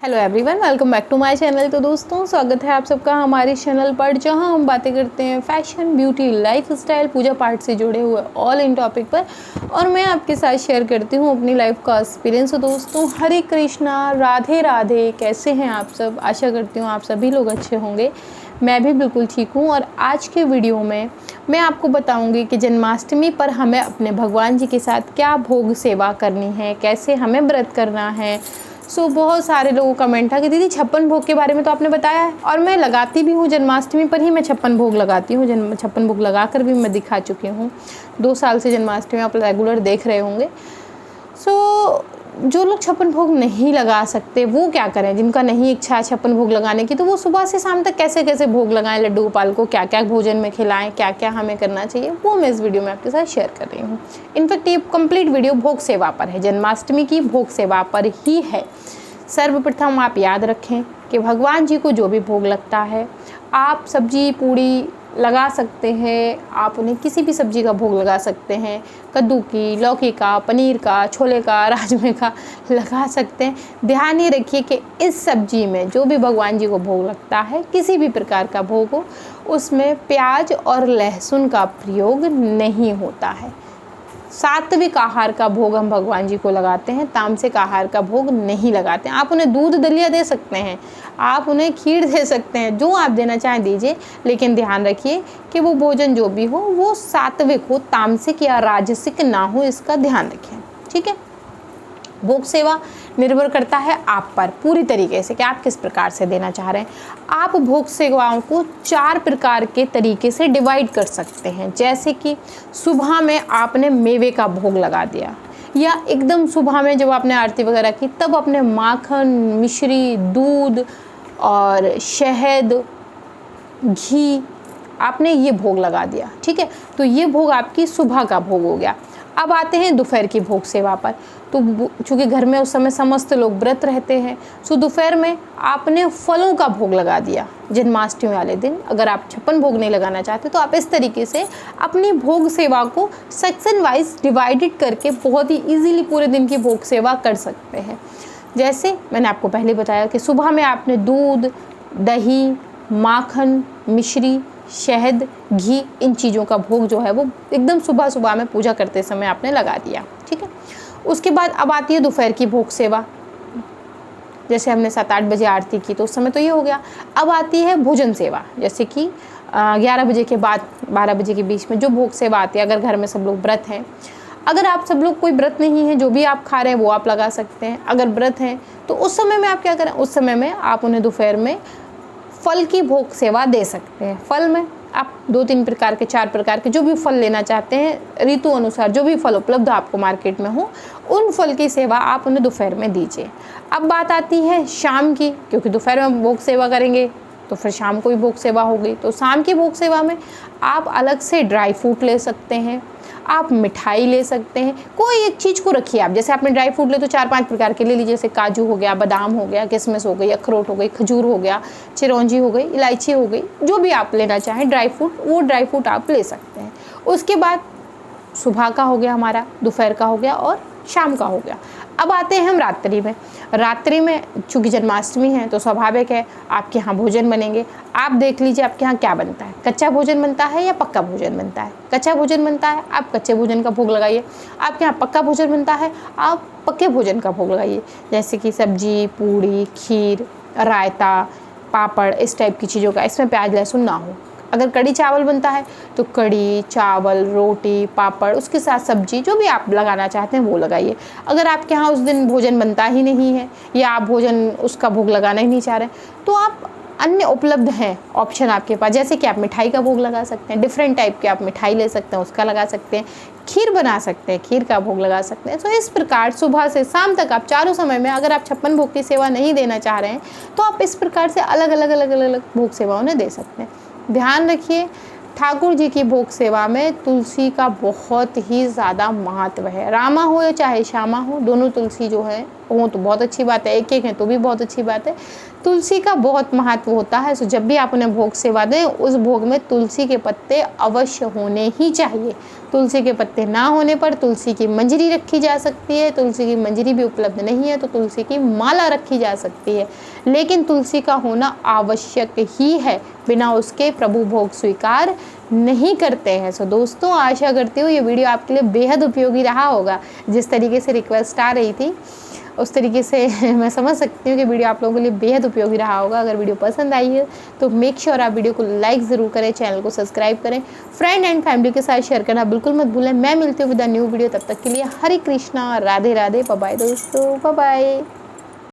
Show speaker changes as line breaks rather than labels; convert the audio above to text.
Hello everyone, welcome back to my channel. तो दोस्तों, स्वागत है आप सबका हमारे चैनल पर, जहां हम बातें करते हैं फैशन, ब्यूटी, लाइफस्टाइल, पूजा पाठ से जुड़े हुए ऑल इन टॉपिक पर। और मैं आपके साथ शेयर करती हूं अपनी लाइफ का एक्सपीरियंस। तो दोस्तों, हरे कृष्णा, राधे राधे। कैसे हैं आप सब? आशा करती हूँ आप सभी लोग अच्छे होंगे। मैं भी बिल्कुल ठीक हूँ। और आज के वीडियो में मैं आपको बताऊंगी कि जन्माष्टमी पर हमें अपने भगवान जी के साथ क्या भोग सेवा करनी है, कैसे हमें व्रत करना है। बहुत सारे लोगों का कमेंट था कि दीदी 56 भोग के बारे में तो आपने बताया है, और मैं लगाती भी हूँ जन्माष्टमी पर ही मैं 56 भोग लगाती हूँ। 56 भोग लगा कर भी मैं दिखा चुकी हूँ। 2 साल से जन्माष्टमी आप रेगुलर देख रहे होंगे। जो लोग 56 भोग नहीं लगा सकते वो क्या करें? जिनका नहीं इच्छा है 56 भोग लगाने की, तो वो सुबह से शाम तक कैसे कैसे भोग लगाएं, लड्डू गोपाल को क्या क्या भोजन में खिलाएं, क्या क्या हमें करना चाहिए, वो मैं इस वीडियो में आपके साथ शेयर कर रही हूँ। इनफैक्ट ये कंप्लीट वीडियो भोग सेवा पर है, जन्माष्टमी की भोग सेवा पर ही है। सर्वप्रथम आप याद रखें कि भगवान जी को जो भी भोग लगता है, आप सब्जी पूड़ी लगा सकते हैं। आप उन्हें किसी भी सब्जी का भोग लगा सकते हैं, कद्दू की, लौकी का, पनीर का, छोले का, राजमे का लगा सकते हैं। ध्यान ये रखिए कि इस सब्जी में जो भी भगवान जी को भोग लगता है, किसी भी प्रकार का भोग हो, उसमें प्याज और लहसुन का प्रयोग नहीं होता है। सात्विक आहार का भोग हम भगवान जी को लगाते हैं, तामसिक आहार का भोग नहीं लगाते हैं। आप उन्हें दूध दलिया दे सकते हैं, आप उन्हें खीर दे सकते हैं, जो आप देना चाहें दीजिए, लेकिन ध्यान रखिए कि वो भोजन जो भी हो वो सात्विक हो, तामसिक या राजसिक ना हो, इसका ध्यान रखें। ठीक है। भोग सेवा निर्भर करता है आप पर पूरी तरीके से कि आप किस प्रकार से देना चाह रहे हैं। आप भोग सेवाओं को 4 प्रकार के तरीके से डिवाइड कर सकते हैं। जैसे कि सुबह में आपने मेवे का भोग लगा दिया, या एकदम सुबह में जब आपने आरती वगैरह की तब अपने माखन, मिश्री, दूध और शहद, घी आपने ये भोग लगा दिया। ठीक है, तो ये भोग आपकी सुबह का भोग हो गया। अब आते हैं दोपहर की भोग सेवा पर। तो चूँकि घर में उस समय समस्त लोग व्रत रहते हैं, सो दोपहर में आपने फलों का भोग लगा दिया जन्माष्टमी वाले दिन। अगर आप 56 भोग नहीं लगाना चाहते तो आप इस तरीके से अपनी भोग सेवा को सेक्शन वाइज डिवाइडेड करके बहुत ही इजीली पूरे दिन की भोग सेवा कर सकते हैं। जैसे मैंने आपको पहले बताया कि सुबह में आपने दूध, दही, माखन, मिश्री, शहद, घी, इन चीज़ों का भोग जो है वो एकदम सुबह सुबह में पूजा करते समय आपने लगा दिया। ठीक है। उसके बाद अब आती है दोपहर की भोग सेवा। जैसे हमने 7-8 बजे आरती की तो उस समय तो ये हो गया। अब आती है भोजन सेवा, जैसे कि 11 बजे के बाद 12 बजे के बीच में जो भोग सेवा आती है, अगर घर में सब लोग व्रत हैं। अगर आप सब लोग कोई व्रत नहीं है, जो भी आप खा रहे हैं वो आप लगा सकते हैं। अगर व्रत हैं तो उस समय में आप क्या करें, उस समय में आप उन्हें दोपहर में फल की भोग सेवा दे सकते हैं। फल में आप 2-3 प्रकार के, 4 प्रकार के जो भी फल लेना चाहते हैं, ऋतु अनुसार जो भी फल उपलब्ध आपको मार्केट में हो, उन फल की सेवा आप उन्हें दोपहर में दीजिए। अब बात आती है शाम की, क्योंकि दोपहर में भोग सेवा करेंगे तो फिर शाम को भी भोग सेवा होगी। तो शाम की भोग सेवा में आप अलग से ड्राई फ्रूट ले सकते हैं, आप मिठाई ले सकते हैं। कोई एक चीज़ को रखिए आप, जैसे आपने ड्राई फ्रूट ले तो 4-5 प्रकार के ले लीजिए, जैसे काजू हो गया, बादाम हो गया, किशमिश हो गई, अखरोट हो गई, खजूर हो गया, चिरौंजी हो गई, इलायची हो गई, जो भी आप लेना चाहें ड्राई फ्रूट, वो ड्राई फ्रूट आप ले सकते हैं। उसके बाद सुबह का हो गया हमारा, दोपहर का हो गया और शाम का हो गया। अब आते हैं हम रात्रि में। रात्रि में चूँकि जन्माष्टमी है तो स्वाभाविक है आपके यहाँ भोजन बनेंगे। आप देख लीजिए आपके यहाँ क्या बनता है, कच्चा भोजन बनता है या पक्का भोजन बनता है। कच्चा भोजन बनता है, आप कच्चे भोजन का भोग लगाइए। आपके यहाँ पक्का भोजन बनता है, आप पक्के भोजन का भोग लगाइए। जैसे कि सब्जी, पूड़ी, खीर, रायता, पापड़, इस टाइप की चीज़ों का, इसमें प्याज लहसुन ना हो। अगर कड़ी चावल बनता है तो कड़ी चावल, रोटी, पापड़, उसके साथ सब्जी, जो भी आप लगाना चाहते हैं वो लगाइए। अगर आपके यहाँ उस दिन भोजन बनता ही नहीं है, या आप भोजन उसका भोग लगाना ही नहीं चाह रहे, तो आप अन्य उपलब्ध हैं ऑप्शन आपके पास। जैसे कि आप मिठाई का भोग लगा सकते हैं, डिफरेंट टाइप के आप मिठाई ले सकते हैं, उसका लगा सकते हैं। खीर बना सकते हैं, खीर का भोग लगा सकते हैं। तो इस प्रकार सुबह से शाम तक आप चारों समय में, अगर आप 56 भोग की सेवा नहीं देना चाह रहे हैं तो आप इस प्रकार से अलग अलग भोग सेवाओं ने दे सकते हैं। ध्यान रखिए, ठाकुर जी की भोग सेवा में तुलसी का बहुत ही ज़्यादा महत्व है। रामा हो या चाहे श्यामा हो, दोनों तुलसी जो है हो तो बहुत अच्छी बात है, एक है तो भी बहुत अच्छी बात है। तुलसी का बहुत महत्व होता है, सो जब भी आप उन्हें भोग सेवा दें उस भोग में तुलसी के पत्ते अवश्य होने ही चाहिए। तुलसी के पत्ते ना होने पर तुलसी की मंजरी रखी जा सकती है, तुलसी की मंजरी भी उपलब्ध नहीं है तो तुलसी की माला रखी जा सकती है, लेकिन तुलसी का होना आवश्यक ही है, बिना उसके प्रभु भोग स्वीकार नहीं करते हैं। सो दोस्तों, आशा करती हूँ ये वीडियो आपके लिए बेहद उपयोगी रहा होगा। जिस तरीके से रिक्वेस्ट आ रही थी उस तरीके से मैं समझ सकती हूँ कि वीडियो आप लोगों के लिए बेहद उपयोगी रहा होगा। अगर वीडियो पसंद आई है तो मेक श्योर आप वीडियो को लाइक ज़रूर करें, चैनल को सब्सक्राइब करें, फ्रेंड एंड फैमिली के साथ शेयर करना बिल्कुल मत भूलें। मैं मिलती हूँ विद अ न्यू वीडियो, तब तक के लिए हरे कृष्णा, राधे राधे, बाय बाय दोस्तों, बाय बाय।